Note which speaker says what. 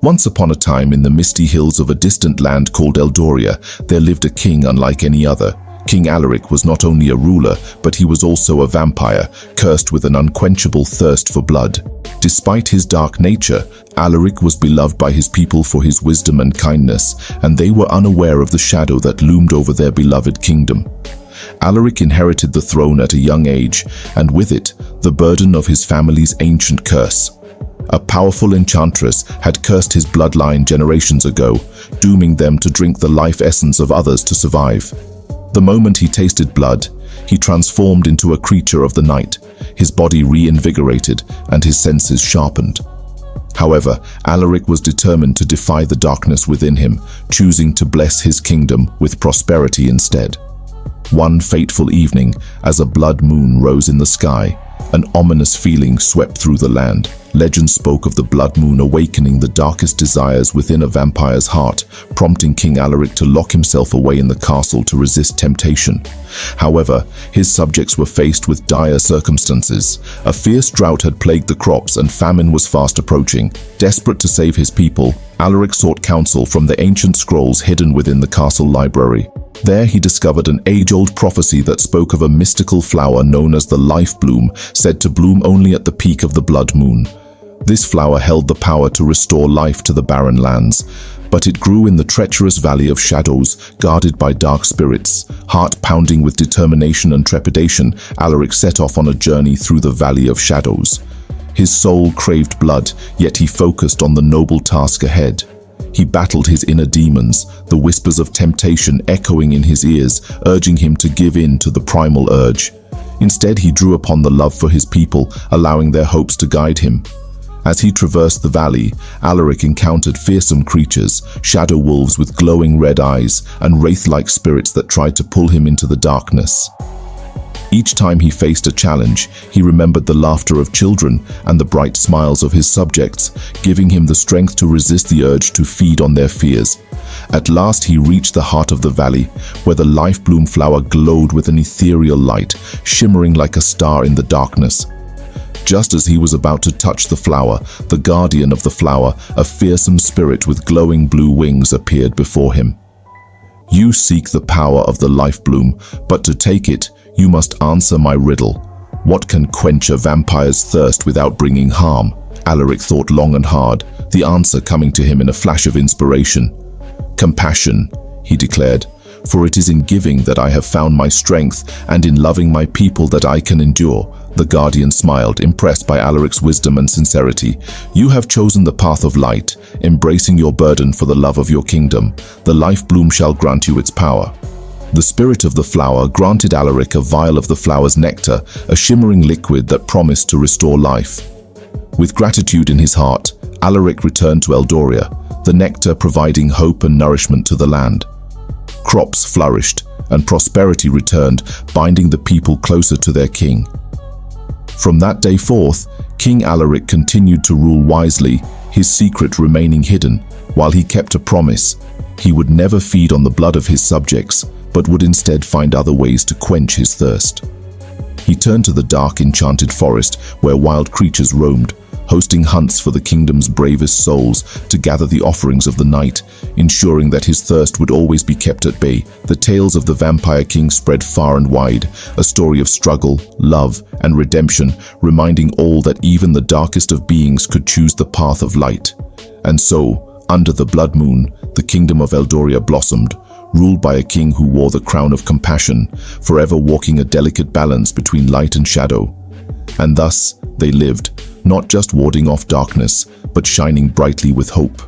Speaker 1: Once upon a time, in the misty hills of a distant land called Eldoria, there lived a king unlike any other. King Alaric was not only a ruler, but he was also a vampire, cursed with an unquenchable thirst for blood. Despite his dark nature, Alaric was beloved by his people for his wisdom and kindness, and they were unaware of the shadow that loomed over their beloved kingdom. Alaric inherited the throne at a young age, and with it, the burden of his family's ancient curse. A powerful enchantress had cursed his bloodline generations ago, dooming them to drink the life essence of others to survive. The moment he tasted blood, he transformed into a creature of the night, his body reinvigorated and his senses sharpened. However, Alaric was determined to defy the darkness within him, choosing to bless his kingdom with prosperity instead. One fateful evening, as a blood moon rose in the sky, an ominous feeling swept through the land. Legend spoke of the blood moon awakening the darkest desires within a vampire's heart, prompting King Alaric to lock himself away in the castle to resist temptation. However, his subjects were faced with dire circumstances. A fierce drought had plagued the crops and famine was fast approaching. Desperate to save his people, Alaric sought counsel from the ancient scrolls hidden within the castle library. There he discovered an age-old prophecy that spoke of a mystical flower known as the life bloom, said to bloom only at the peak of the blood moon. This flower held the power to restore life to the barren lands, but it grew in the treacherous valley of shadows, guarded by dark spirits. Heart pounding with determination and trepidation, Alaric set off on a journey through the valley of shadows. His soul craved blood, yet he focused on the noble task ahead. He battled his inner demons, the whispers of temptation echoing in his ears, urging him to give in to the primal urge. Instead, he drew upon the love for his people, allowing their hopes to guide him. As he traversed the valley, Alaric encountered fearsome creatures, shadow wolves with glowing red eyes, and wraith-like spirits that tried to pull him into the darkness. Each time he faced a challenge, he remembered the laughter of children and the bright smiles of his subjects, giving him the strength to resist the urge to feed on their fears. At last he reached the heart of the valley, where the life bloom flower glowed with an ethereal light, shimmering like a star in the darkness. Just as he was about to touch the flower, the guardian of the flower, a fearsome spirit with glowing blue wings, appeared before him. "You seek the power of the life bloom, but to take it, you must answer my riddle. What can quench a vampire's thirst without bringing harm?" Alaric thought long and hard, the answer coming to him in a flash of inspiration. "Compassion," he declared, "for it is in giving that I have found my strength, and in loving my people that I can endure." The guardian smiled, impressed by Alaric's wisdom and sincerity. "You have chosen the path of light, embracing your burden for the love of your kingdom. The life bloom shall grant you its power." The spirit of the flower granted Alaric a vial of the flower's nectar, a shimmering liquid that promised to restore life. With gratitude in his heart, Alaric returned to Eldoria, the nectar providing hope and nourishment to the land. Crops flourished, and prosperity returned, binding the people closer to their king. From that day forth, King Alaric continued to rule wisely, his secret remaining hidden, while he kept a promise. He would never feed on the blood of his subjects, but would instead find other ways to quench his thirst. He turned to the dark, enchanted forest where wild creatures roamed, hosting hunts for the kingdom's bravest souls to gather the offerings of the night, ensuring that his thirst would always be kept at bay. The tales of the Vampire King spread far and wide, a story of struggle, love, and redemption, reminding all that even the darkest of beings could choose the path of light. And so, under the blood moon, the kingdom of Eldoria blossomed, ruled by a king who wore the crown of compassion, forever walking a delicate balance between light and shadow. And thus, they lived, not just warding off darkness, but shining brightly with hope.